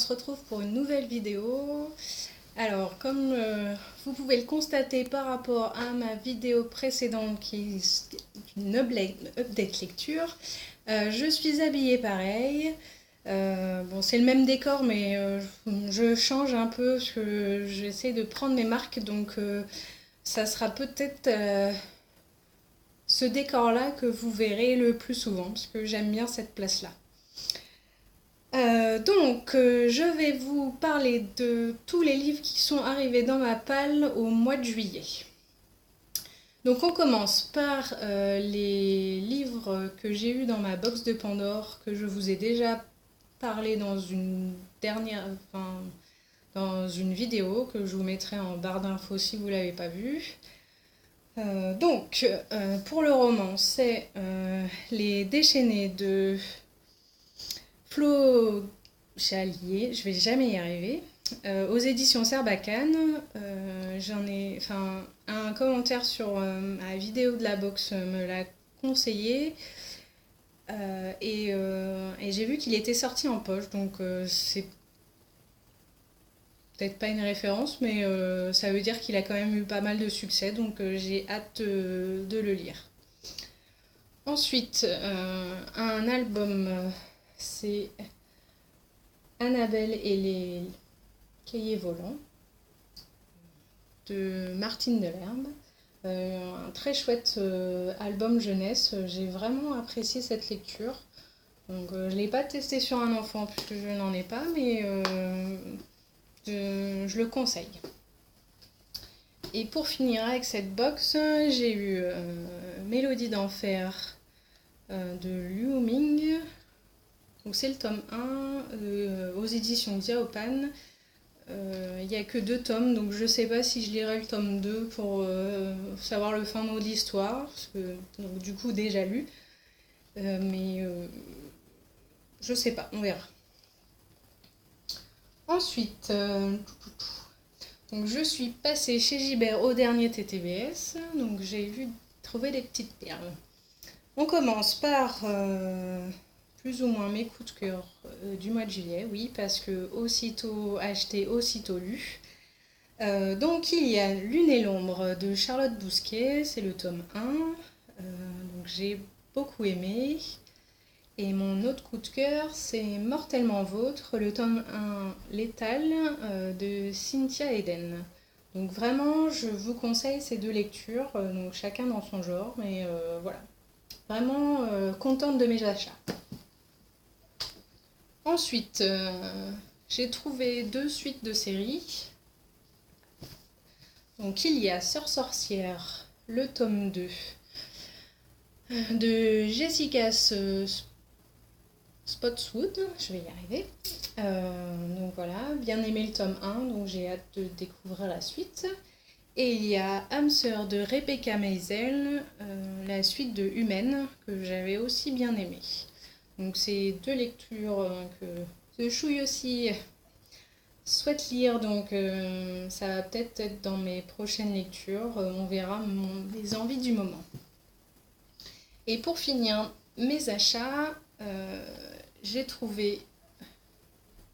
se retrouve pour une nouvelle vidéo. Alors, comme vous pouvez le constater par rapport à ma vidéo précédente qui est une update lecture, je suis habillée pareil. Bon, c'est le même décor, mais je change un peu parce que j'essaie de prendre mes marques, donc ça sera peut-être ce décor-là que vous verrez le plus souvent, parce que j'aime bien cette place-là. Je vais vous parler de tous les livres qui sont arrivés dans ma palle au mois de juillet. Donc on commence par les livres que j'ai eus dans ma box de Pandore, que je vous ai déjà parlé dans une dans une vidéo que je vous mettrai en barre d'infos si vous ne l'avez pas vue. Pour le roman, c'est Les Déchaînés de Flo Chalier, je vais jamais y arriver, aux éditions Sarbacane. Un commentaire sur ma vidéo de la box me l'a conseillé et j'ai vu qu'il était sorti en poche, donc c'est peut-être pas une référence, mais ça veut dire qu'il a quand même eu pas mal de succès, donc j'ai hâte de le lire. Ensuite, un album, c'est Annabelle et les cahiers volants de Martine Delerme. Un très chouette album jeunesse. J'ai vraiment apprécié cette lecture. Donc, je ne l'ai pas testé sur un enfant puisque je n'en ai pas, mais je le conseille. Et pour finir avec cette box, j'ai eu Mélodie d'enfer de Liu Ming. Donc c'est le tome 1 aux éditions Diaopan. Il n'y a que 2 tomes, donc je ne sais pas si je lirai le tome 2 pour savoir le fin mot de l'histoire, parce que donc, du coup déjà lu. Mais je sais pas, on verra. Ensuite, donc je suis passée chez Gibert au dernier TTBS, donc j'ai trouvé des petites perles. On commence par plus ou moins mes coups de cœur du mois de juillet, oui, parce que aussitôt acheté, aussitôt lu. Donc il y a Lune et l'ombre de Charlotte Bousquet, c'est le tome 1, donc j'ai beaucoup aimé. Et mon autre coup de cœur, c'est Mortellement Vôtre, le tome 1 Létal de Cynthia Eden. Donc vraiment, je vous conseille ces 2 lectures, donc chacun dans son genre, mais voilà. Vraiment contente de mes achats. Ensuite, j'ai trouvé 2 suites de séries. Donc il y a Sœur sorcière, le tome 2 de Jessica Spotswood, je vais y arriver. Donc voilà, bien aimé le tome 1, donc j'ai hâte de découvrir la suite. Et il y a Âme sœur de Rebecca Meisel, la suite de Humaine, que j'avais aussi bien aimé. Donc c'est 2 lectures que Chouille aussi souhaite lire, donc ça va peut-être être dans mes prochaines lectures, on verra les envies du moment. Et pour finir mes achats, j'ai trouvé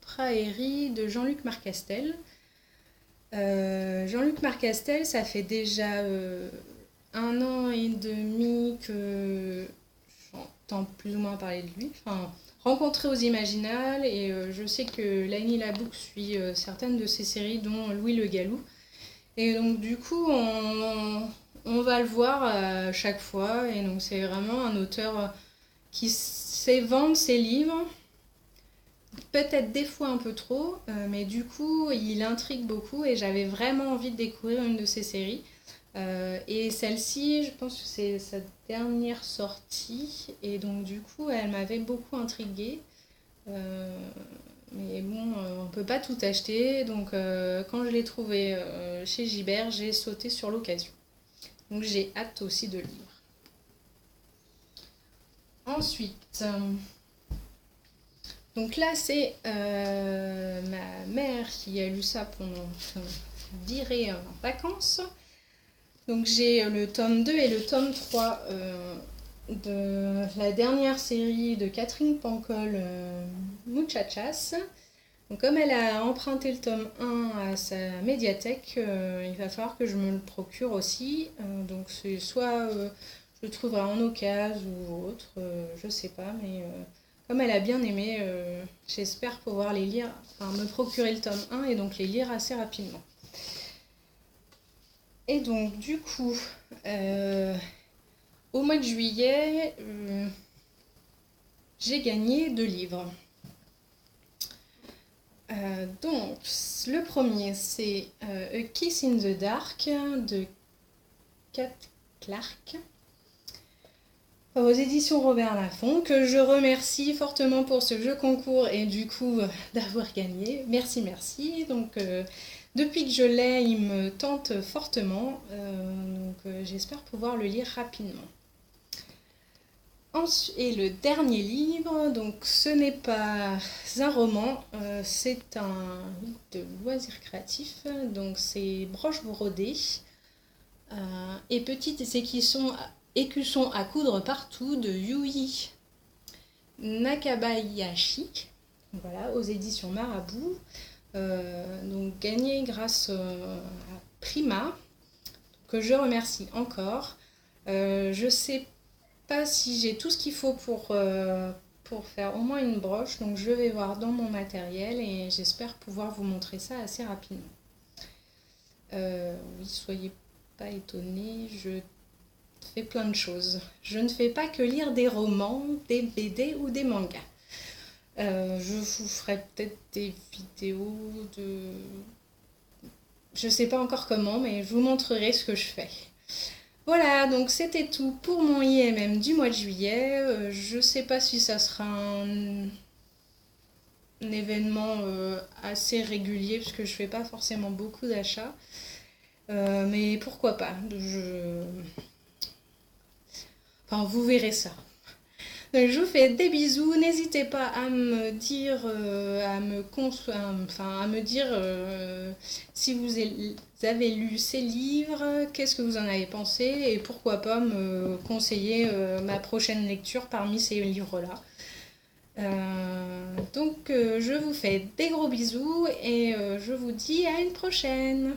Prairie de Jean-Luc Marcastel. Jean-Luc Marcastel, ça fait déjà 1 an et demi que j'entends plus ou moins parler de lui. Enfin, rencontré aux Imaginales, et je sais que Laini Labouc suit certaines de ses séries, dont Louis le Gallou. Et donc du coup, on va le voir à chaque fois, et donc c'est vraiment un auteur qui sait vendre ses livres. Peut-être des fois un peu trop, mais du coup il intrigue beaucoup et j'avais vraiment envie de découvrir une de ses séries. Et celle-ci, je pense que c'est sa dernière sortie, et donc du coup elle m'avait beaucoup intriguée. Mais bon, on peut pas tout acheter, donc quand je l'ai trouvée chez Gibert, j'ai sauté sur l'occasion. Donc j'ai hâte aussi de lire. Ensuite, donc là c'est ma mère qui a lu ça pendant virée en vacances. Donc j'ai le tome 2 et le tome 3 de la dernière série de Catherine Pancol, Muchachas. Donc comme elle a emprunté le tome 1 à sa médiathèque, il va falloir que je me le procure aussi. Donc c'est soit je le trouverai en occasion ou autre, je sais pas, mais comme elle a bien aimé, j'espère pouvoir les lire, enfin me procurer le tome 1 et donc les lire assez rapidement. Et donc du coup, au mois de juillet, j'ai gagné 2 livres. Donc, le premier, c'est A Kiss in the Dark de Kat Clark, aux éditions Robert Laffont, que je remercie fortement pour ce jeu concours et du coup d'avoir gagné. Merci, merci. Donc, depuis que je l'ai, il me tente fortement. J'espère pouvoir le lire rapidement. Et le dernier livre, donc ce n'est pas un roman, c'est un livre de loisirs créatifs, donc c'est Broche brodée et Petites écussons à coudre partout de Yui Nakabayashi, voilà, aux éditions Marabout, donc gagné grâce à Prima, que je remercie encore. Je sais pas si j'ai tout ce qu'il faut pour faire au moins une broche, donc je vais voir dans mon matériel et j'espère pouvoir vous montrer ça assez rapidement. Oui, soyez pas étonnés, je fais plein de choses. Je ne fais pas que lire des romans, des BD ou des mangas. Je vous ferai peut-être des vidéos de... Je sais pas encore comment, mais je vous montrerai ce que je fais. Voilà, donc c'était tout pour mon IMM du mois de juillet. Je sais pas si ça sera un événement assez régulier, parce que je fais pas forcément beaucoup d'achats. Mais pourquoi pas. Enfin, vous verrez ça. Donc, je vous fais des bisous. N'hésitez pas à me dire, à me dire si vous avez lu ces livres, qu'est-ce que vous en avez pensé et pourquoi pas me conseiller ma prochaine lecture parmi ces livres-là. Je vous fais des gros bisous et je vous dis à une prochaine.